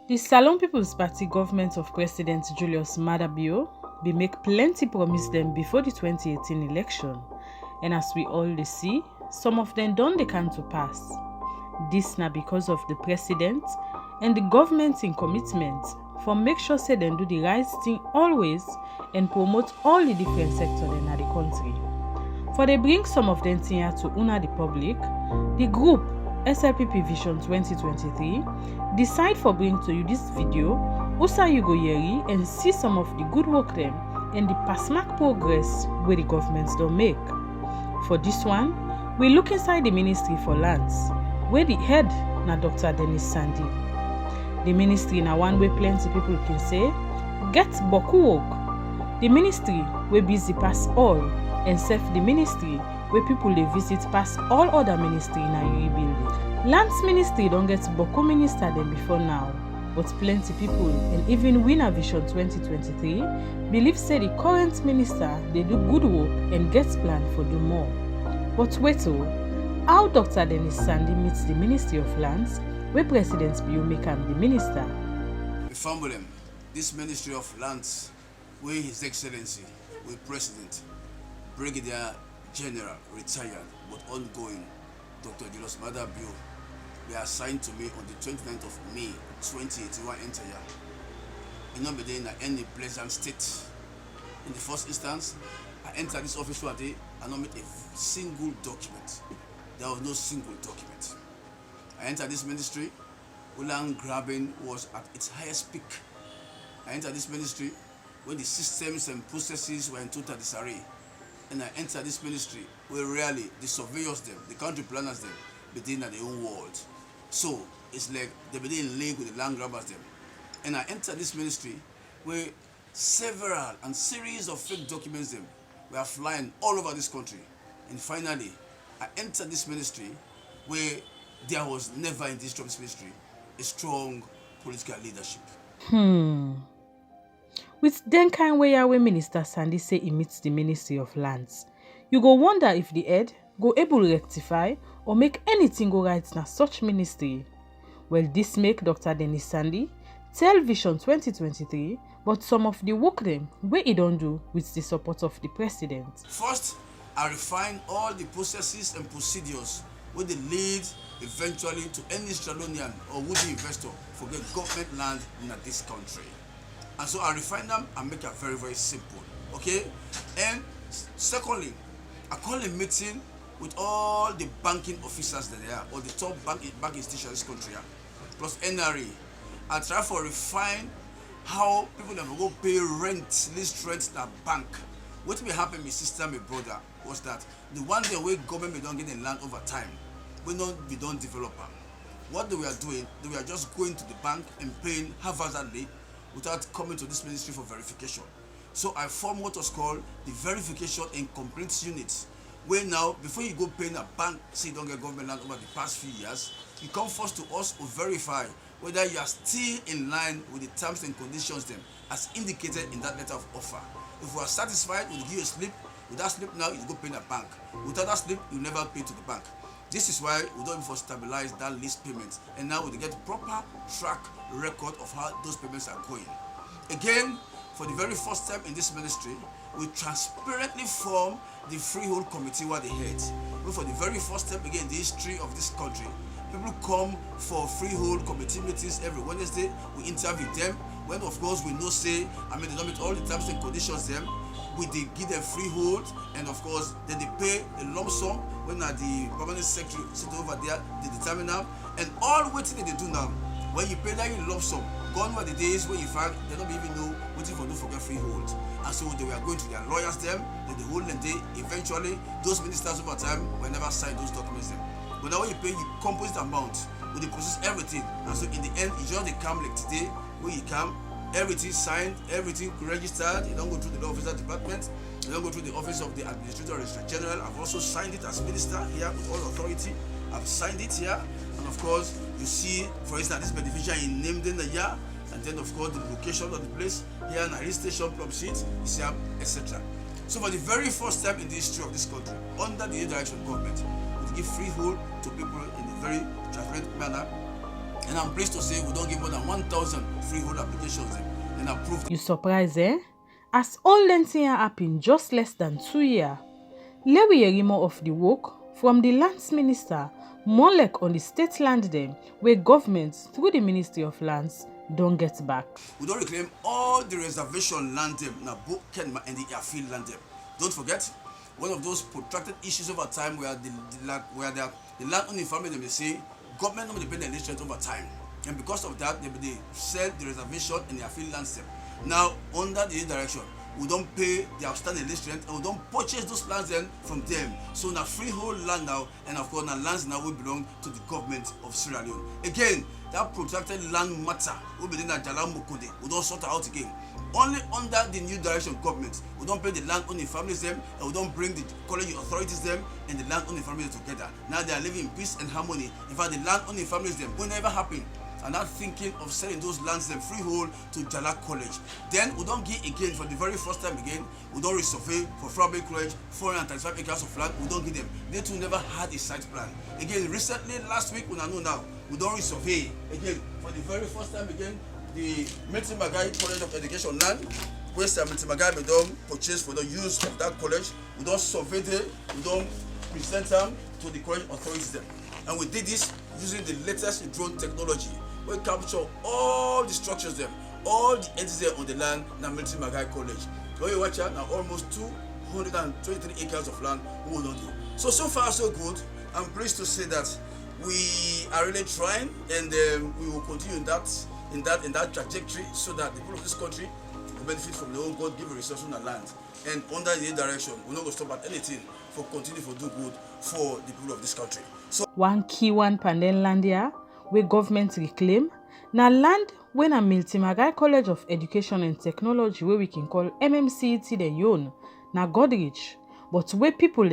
The Salon People's Party government of President Julius Maada Bio be make plenty promise them before the 2018 election, and as we all dey see, some of them don dey come to pass. This na because of the president and the government in commitment for make sure say dem do the right thing always and promote all the different sectors in the country. For they bring some of them thing here to una the public, the group SLPP Vision 2023 decide for bring to you this video usa you go yeri and see some of the good work them and the past mark progress where the governments don't make. For this one, we look inside the Ministry for Lands, where the head na Dr. Denis Sandy. The ministry na one way plenty people can say, get boku work. The ministry we busy pass all and serve the ministry where people they visit pass all other ministry in a UE building. Lands ministry don't get boku minister them before now, but plenty people and even Winner Vision 2023 believe say the current minister they do good work and gets plan for do more. But wait how Dr. Denis Sandy meets the Ministry of Lands where President Bio make him the minister. We fumble him. This Ministry of Lands where His Excellency, with President, Brigadier General, retired but ongoing, Dr. Julius Maada Bio, they assigned to me on the 29th of May 2081 enter year. You know, be in any pleasant state. In the first instance, I entered this office one day and not met a single document. There was no single document. I entered this ministry, land grabbing was at its highest peak. I entered this ministry when the systems and processes were in total disarray. And I entered this ministry where really the surveyors them, the country planners them, begin at their own world. So it's like they begin in link with the land grabbers them. And I entered this ministry where several and series of fake documents them were flying all over this country. And finally, I entered this ministry where there was never in this ministry a strong political leadership. With then kind way where Minister Sandy say he meets the Ministry of Lands, you go wonder if the head go able to rectify or make anything go right na such ministry. Well, this make Dr. Denis Sandy tell Vision 2023 but some of the work them where he don't do with the support of the president. First, I refine all the processes and procedures where they lead eventually to any Australian or would-be investor for get government land in this country. And so I refine them and make it very, very simple. Okay? And secondly, I call a meeting with all the banking officers that they are, or the top bank institutions in this country, plus NRA. I try to refine how people never go pay rent, lease rent in a bank. What will happen, my sister, my brother, was that the one day where government don't get the land over time, we don't develop them. What they were doing, they were just going to the bank and paying haphazardly without coming to this ministry for verification. So I formed what was called the Verification and Complaints Unit, where now, before you go pay in a bank, say you don't get government land over the past few years, you come first to us to verify whether you are still in line with the terms and conditions them as indicated in that letter of offer. If we are satisfied, we'll give you a slip. With that slip now, you go pay in a bank. Without that slip, you never pay to the bank. This is why we don't even stabilize that lease payment, and now we get proper track record of how those payments are going. Again, for the very first time in this ministry, we transparently form the freehold committee where they head. But for the very first time again in the history of this country, people come for freehold committee meetings every Wednesday. We interview them. When of course we know say, they don't meet all the terms and conditions them. We they give them freehold, and of course then they pay a lump sum when the permanent secretary sit over there, they determine them. And all what they do now, when you pay that in lump sum, gone were the days when you find they don't even know what for do for get freehold. And so they were going to their lawyers them, then the whole and they eventually those ministers over time will never sign those documents them. But now when you pay the composite amount, when they process everything, and so in the end it's just they come like today when you come. Everything signed, everything registered. You don't go through the law officer department. You don't go through the office of the administrator registrar general. I've also signed it as minister here with all authority. I've signed it here, and of course, you see, for instance, this beneficiary named in the year, and then of course the location of the place here, and a station plum sheet, etc. So for the very first time in the history of this country, under the direction of government, we give freehold to people in a very transparent manner. And I'm pleased to say we don't give more than 1,000 freehold applications and approved. You surprised, eh? As all lengthy happen just less than 2 years, Lewi Yerimo of the work from the Lands Minister, more like on the state land them, where government, through the Ministry of Lands, don't get back. We don't reclaim all the reservation land them, now both Kenma and the airfield land them. Don't forget, one of those protracted issues over time where the land owning family they say government not pay the elections over time, and because of that they sell the reservation and the airfield land them. Now under the direction, we don't pay the outstanding list rent and we don't purchase those lands then from them. So now freehold land now, and of course now lands now will belong to the government of Sierra Leone. Again, that protracted land matter will be in that Jalam Mukode. We don't sort it out again. Only under the new direction government, we don't pay the land owning families them, and we don't bring the college authorities them and the land owning families together. Now they are living in peace and harmony. In fact, the land owning families them will never happen. And not thinking of selling those lands them freehold to Jalak College. Then we don't give again for the very first time again. We don't resurvey for Frabay College 435 acres of land. We don't give them. They too never had a site plan. Again, recently last week, we know now, we don't resurvey again for the very first time again. The Milton Magai College of Education land, where Milton Magai we don't purchase for the use of that college. We don't survey them. We don't present them to the college authorities them. And we did this using the latest drone technology. We capture all the structures them, all the entities there on the land in Milton Magai College. When you watch out now, almost 223 acres of land we will not do. So far so good. I'm pleased to say that we are really trying, and we will continue in that trajectory, so that the people of this country will benefit from their own God-given resources on land. And under the direction, we're not going to stop at anything for continue to do good for the people of this country. So one key one panel land here, where government reclaim, na land when a Miltimagai College of Education and Technology, where we can call MMCET the Leone, na Godrich, but where people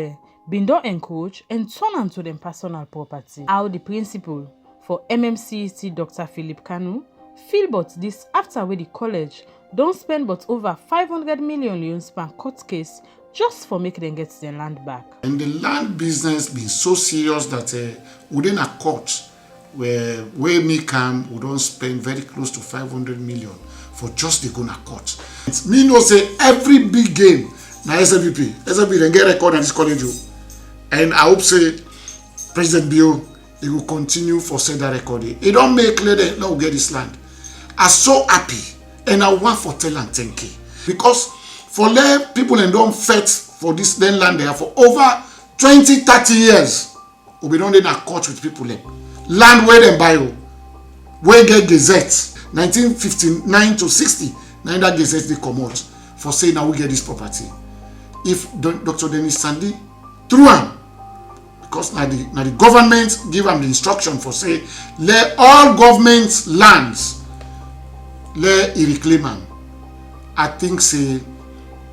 been don't encourage and turn onto them personal property. How the principal for MMCET Dr. Philip Kanu feel about this after where the college don't spend but over 500 million leones per court case just for making them get their land back. And the land business been so serious that within a court where me come, we don't spend very close to 500 million for just the gonna court. It mean no say every big game na SLBP then get record at this college. And I hope say President Bio he will continue for say that record. He don't make clear that now get this land. I'm so happy and I want for tell and thank you. Because for let people and don't fight for this land there for over 20-30 years. We don't in a court with people there. Land where they buy, where get gazette 1959 to 60. Now that gazette they come out for saying now we get this property. If Dr. Denis Sandy through him, because now the government give them the instruction for say let all government lands let reclaim them. I think say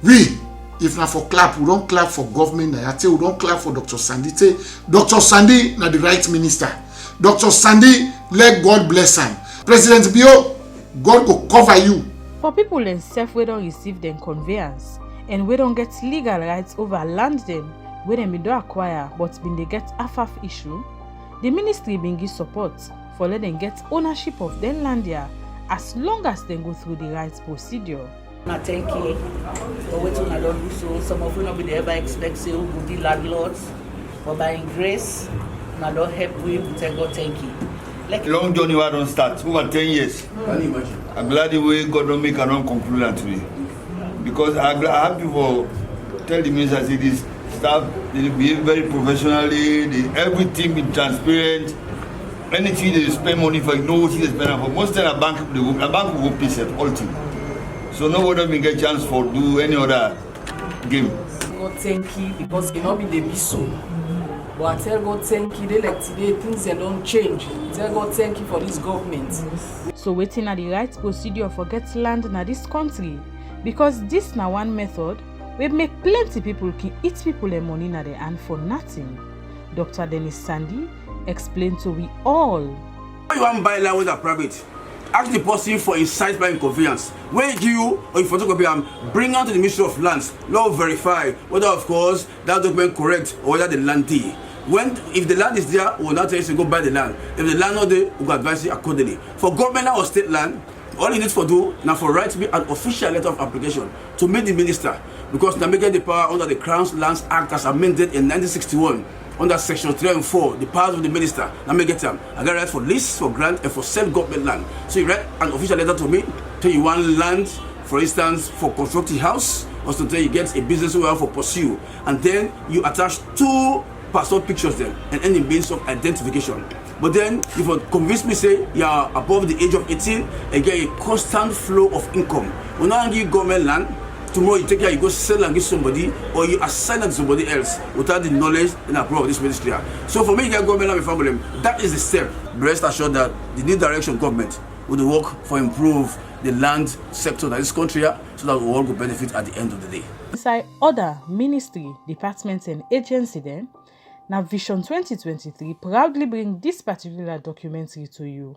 we if not for clap, we don't clap for government. I tell we don't clap for Dr. Sandy. Dr. Sandy na the right minister. Dr. Sandy, let God bless him. President Bio, God go cover you. For people themselves we don't receive them conveyance and we don't get legal rights over land them where them be do acquire but been they get half issue, the ministry been give support for let them get ownership of their land here as long as they go through the right procedure. I thank you for what I don't do so. Some of you not be ever expect say who would be landlords, but by grace, I don't help we tell God thank you. Like long journey where I don't start over 10 years. can you imagine? I'm glad the way God don't make a non conclude that today. Because I have people tell the minister say this staff they behave very professionally, everything be transparent. Anything they spend money for, you know what they spend for. Most of the bank will go piece at all things. So nobody will get chance for do any other game. God thank you because it not be the be so. But I tell God thank you, they like today things they don't change. Tell God thank you for this government. So waiting at the right procedure for get land in this country because this na one method we make plenty people can eat people their money na their hand for nothing. Dr. Denis Sandy explained to we all. You want to buy land with a private? Ask the person for his site plan conveyance. When you give you or you photocopy bring out to the Ministry of Lands. Law verify whether of course that document correct or whether the land deed. If the land is there, we will not tell you to go buy the land. If the land not there, we will advise you accordingly. For government land or state land, all you need for do now for right to be an official letter of application to meet the minister, because now make the power under the Crown Lands Act as amended in 1961 under section 3 and 4, the powers of the minister. Now make it time. I got right for lease, for grant, and for sell government land. So you write an official letter to me, tell you want land, for instance, for constructing house, or to tell you get a business well for pursue, and then you attach 2 passport pictures then and any means of identification. But then if you convince me say you are above the age of 18 and get a constant flow of income, we not give government land, tomorrow you take care, you go sell and give somebody, or you assign it to somebody else without the knowledge and approval of this ministry. So for me to get government land before them, that is the step. Rest assured that the new direction government will work for improve the land sector in this country, so that we all will benefit at the end of the day. Inside other ministry, departments and agency then, now Vision 2023 proudly bring this particular documentary to you.